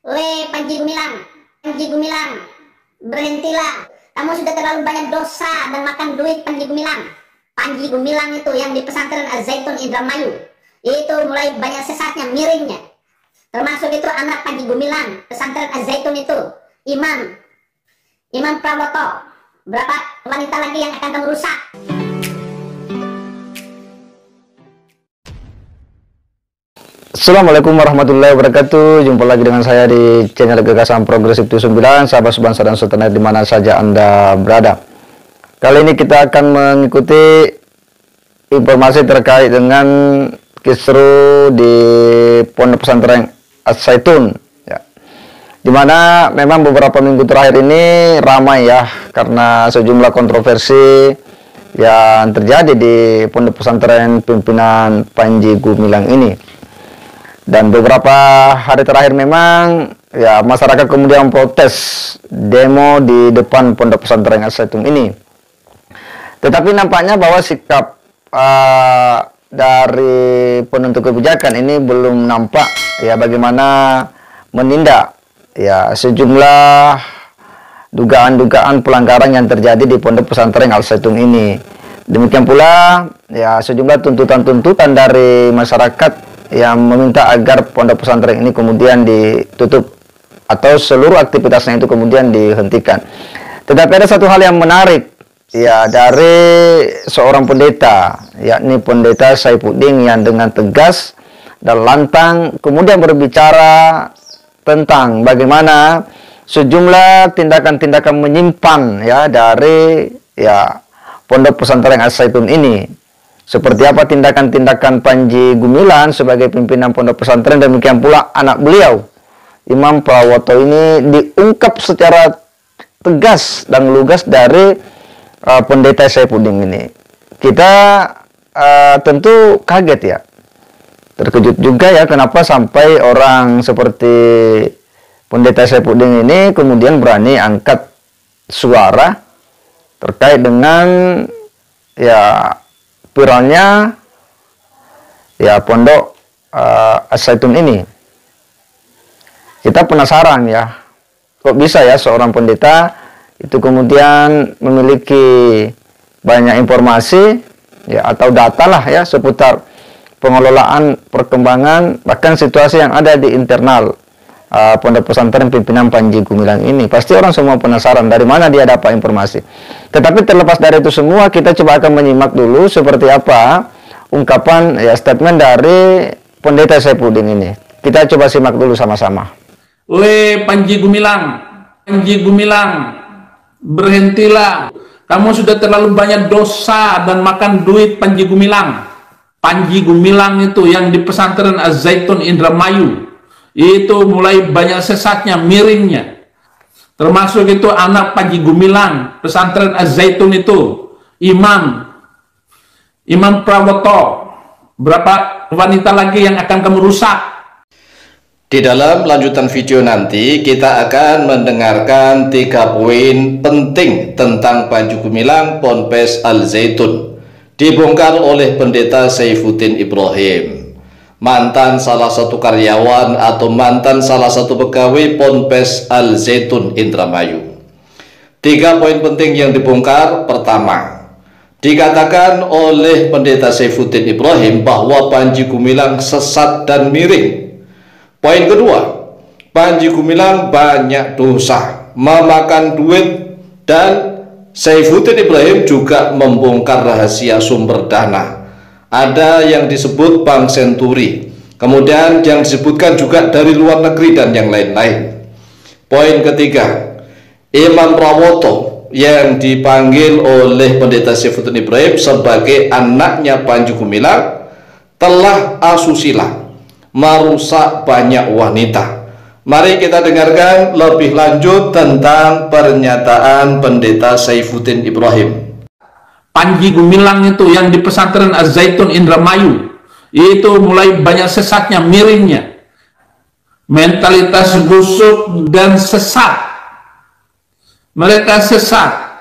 Panji Gumilang, Panji Gumilang, berhentilah. Kamu sudah terlalu banyak dosa dan makan duit, Panji Gumilang. Panji Gumilang itu yang di pesantren Az-Zaitun Indramayu, itu mulai banyak sesatnya, miringnya. Termasuk itu anak Panji Gumilang, pesantren Az-Zaitun itu, Imam Prawoto. Berapa wanita lagi yang akan kamu rusak? Assalamualaikum warahmatullahi wabarakatuh. Jumpa lagi dengan saya di channel Gagasan Progresif 79, sahabat sebangsa dan setanah di mana saja Anda berada. Kali ini kita akan mengikuti informasi terkait dengan kisruh di Pondok Pesantren Az-Zaitun, ya. Dimana memang beberapa minggu terakhir ini ramai ya, karena sejumlah kontroversi yang terjadi di Pondok Pesantren pimpinan Panji Gumilang ini. Dan beberapa hari terakhir memang ya masyarakat kemudian protes demo di depan Pondok Pesantren Az-Zaitun ini. Tetapi nampaknya bahwa sikap dari penentu kebijakan ini belum nampak ya bagaimana menindak ya sejumlah dugaan-dugaan pelanggaran yang terjadi di Pondok Pesantren Az-Zaitun ini. Demikian pula ya sejumlah tuntutan-tuntutan dari masyarakat yang meminta agar pondok pesantren ini kemudian ditutup atau seluruh aktivitasnya itu kemudian dihentikan. Tetapi ada satu hal yang menarik ya dari seorang pendeta, yakni Pendeta Saifuddin, yang dengan tegas dan lantang kemudian berbicara tentang bagaimana sejumlah tindakan-tindakan menyimpan ya dari ya pondok pesantren Az-Zaitun ini. Seperti apa tindakan-tindakan Panji Gumilang sebagai pimpinan pondok pesantren, demikian pula anak beliau Imam Prawoto ini diungkap secara tegas dan lugas dari Pendeta Saifuddin ini. Kita tentu kaget ya, terkejut juga ya kenapa sampai orang seperti Pendeta Saifuddin ini kemudian berani angkat suara terkait dengan ya viralnya ya pondok Az-Zaitun ini. Kita penasaran ya, kok bisa ya seorang pendeta itu kemudian memiliki banyak informasi ya atau data lah ya seputar pengelolaan, perkembangan, bahkan situasi yang ada di internal pondok pesantren pimpinan Panji Gumilang ini. Pasti orang semua penasaran dari mana dia dapat informasi. Tetapi terlepas dari itu semua, kita coba akan menyimak dulu seperti apa ungkapan ya statement dari Pendeta Saifuddin ini. Kita coba simak dulu sama-sama. Panji Gumilang, berhentilah. Kamu sudah terlalu banyak dosa dan makan duit, Panji Gumilang. Panji Gumilang itu yang di pesantren Az-Zaitun Indramayu, itu mulai banyak sesatnya, miringnya. Termasuk itu anak Panji Gumilang, pesantren Az-Zaitun itu, Imam Prawoto. Berapa wanita lagi yang akan kamu rusak? Di dalam lanjutan video nanti kita akan mendengarkan 3 poin penting tentang Panji Gumilang Ponpes Az-Zaitun, dibongkar oleh Pendeta Saifuddin Ibrahim, mantan salah satu karyawan atau mantan salah satu pegawai Ponpes Az-Zaitun Indramayu. 3 poin penting yang dibongkar. Pertama, dikatakan oleh Pendeta Saifuddin Ibrahim bahwa Panji Gumilang sesat dan miring. Poin kedua, Panji Gumilang banyak dosa, memakan duit, dan Saifuddin Ibrahim juga membongkar rahasia sumber dana. Ada yang disebut Bank Senturi, kemudian yang disebutkan juga dari luar negeri dan yang lain-lain. Poin ketiga, Imam Prawoto yang dipanggil oleh Pendeta Saifuddin Ibrahim sebagai anaknya Panji Gumilang telah asusila, merusak banyak wanita. Mari kita dengarkan lebih lanjut tentang pernyataan Pendeta Saifuddin Ibrahim. Panji Gumilang itu yang di pesantren Az-Zaitun Indramayu, itu mulai banyak sesatnya, miringnya. Mentalitas busuk dan sesat. Mereka sesat.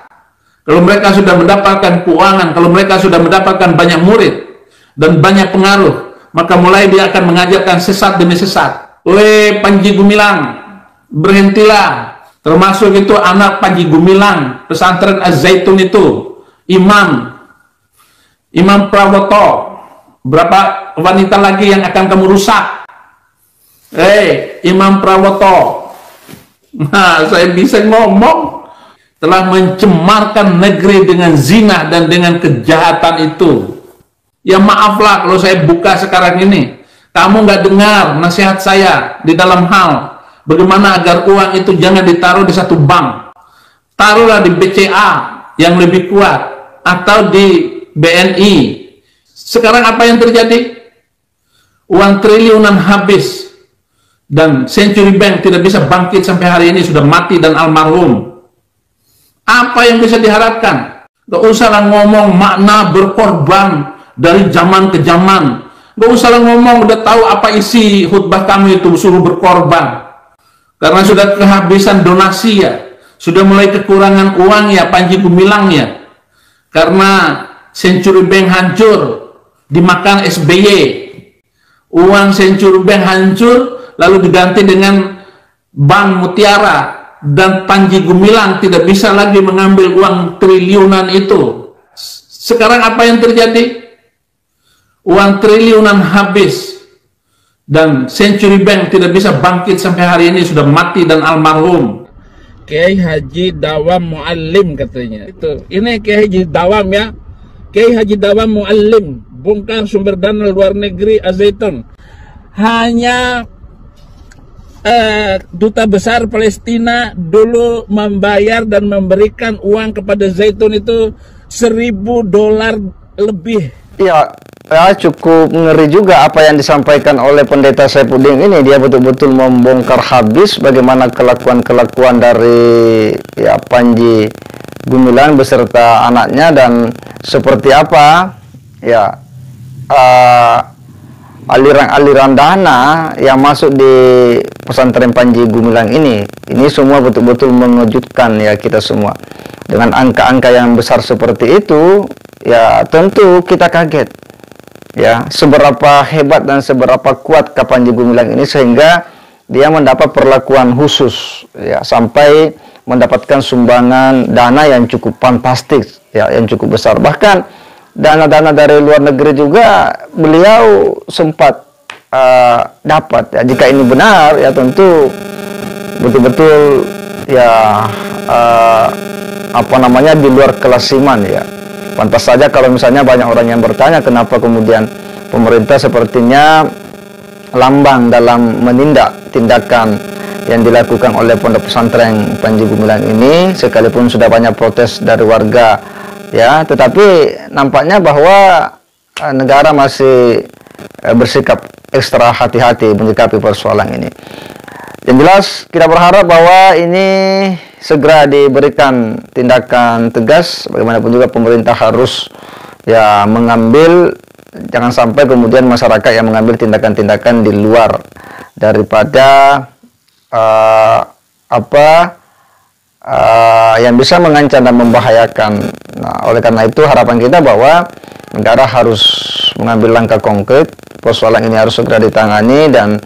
Kalau mereka sudah mendapatkan keuangan, kalau mereka sudah mendapatkan banyak murid dan banyak pengaruh, maka mulai dia akan mengajarkan sesat demi sesat. Panji Gumilang, berhentilah. Termasuk itu anak Panji Gumilang, pesantren Az-Zaitun itu, Imam Prawoto. Berapa wanita lagi yang akan kamu rusak? Imam Prawoto. Nah, saya bisa ngomong, telah mencemarkan negeri dengan zina dan dengan kejahatan itu. Ya maaflah kalau saya buka sekarang ini. Kamu nggak dengar nasihat saya di dalam hal bagaimana agar uang itu jangan ditaruh di satu bank. Taruhlah di BCA yang lebih kuat atau di BNI. Sekarang apa yang terjadi? Uang triliunan habis dan Century Bank tidak bisa bangkit sampai hari ini, sudah mati dan almarhum. Apa yang bisa diharapkan? Gak usahlah ngomong makna berkorban dari zaman ke zaman. Gak usahlah ngomong udah tahu apa isi khutbah kamu itu, suruh berkorban. Karena sudah kehabisan donasi ya, sudah mulai kekurangan uang ya Panji Gumilang ya. Karena Century Bank hancur, dimakan SBY. Uang Century Bank hancur, lalu diganti dengan Bank Mutiara. Dan Panji Gumilang tidak bisa lagi mengambil uang triliunan itu. Sekarang apa yang terjadi? Uang triliunan habis. Dan Century Bank tidak bisa bangkit sampai hari ini, sudah mati dan almarhum. Kiai Haji Dawam Muallim katanya. Ini Kiai Haji Dawam ya. Kiai Haji Dawam Muallim, bongkar sumber dana luar negeri Az-Zaitun. Hanya Duta Besar Palestina dulu membayar dan memberikan uang kepada Zaitun itu $1.000 lebih. Ya, cukup ngeri juga apa yang disampaikan oleh Pendeta Saifuddin ini. Dia betul-betul membongkar habis bagaimana kelakuan-kelakuan dari ya Panji Gumilang beserta anaknya, dan seperti apa ya aliran-aliran dana yang masuk di pesantren Panji Gumilang ini semua betul-betul mengejutkan ya kita semua. Dengan angka-angka yang besar seperti itu, ya tentu kita kaget ya seberapa hebat dan seberapa kuat Panji Gumilang ini sehingga dia mendapat perlakuan khusus ya, sampai mendapatkan sumbangan dana yang cukup fantastik ya, yang cukup besar. Bahkan dana-dana dari luar negeri juga beliau sempat dapat ya. Jika ini benar ya tentu betul-betul ya di luar kelas iman ya. Pantas saja kalau misalnya banyak orang yang bertanya kenapa kemudian pemerintah sepertinya lambang dalam menindak tindakan yang dilakukan oleh pondok pesantren Panji Gumilang ini, sekalipun sudah banyak protes dari warga ya, tetapi nampaknya bahwa negara masih bersikap ekstra hati-hati menyikapi persoalan ini. Yang jelas kita berharap bahwa ini segera diberikan tindakan tegas. Bagaimanapun juga pemerintah harus ya mengambil, jangan sampai kemudian masyarakat yang mengambil tindakan-tindakan di luar daripada yang bisa mengancam dan membahayakan. Nah, oleh karena itu harapan kita bahwa negara harus mengambil langkah konkret, persoalan ini harus segera ditangani, dan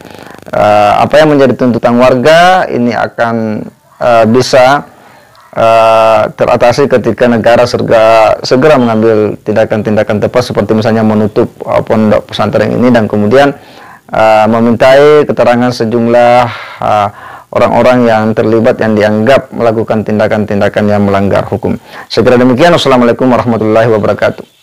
apa yang menjadi tuntutan warga ini akan bisa teratasi ketika negara segera mengambil tindakan-tindakan tepat, seperti misalnya menutup pondok pesantren ini dan kemudian memintai keterangan sejumlah orang-orang yang terlibat yang dianggap melakukan tindakan-tindakan yang melanggar hukum. Saya kira demikian. Wassalamualaikum warahmatullahi wabarakatuh.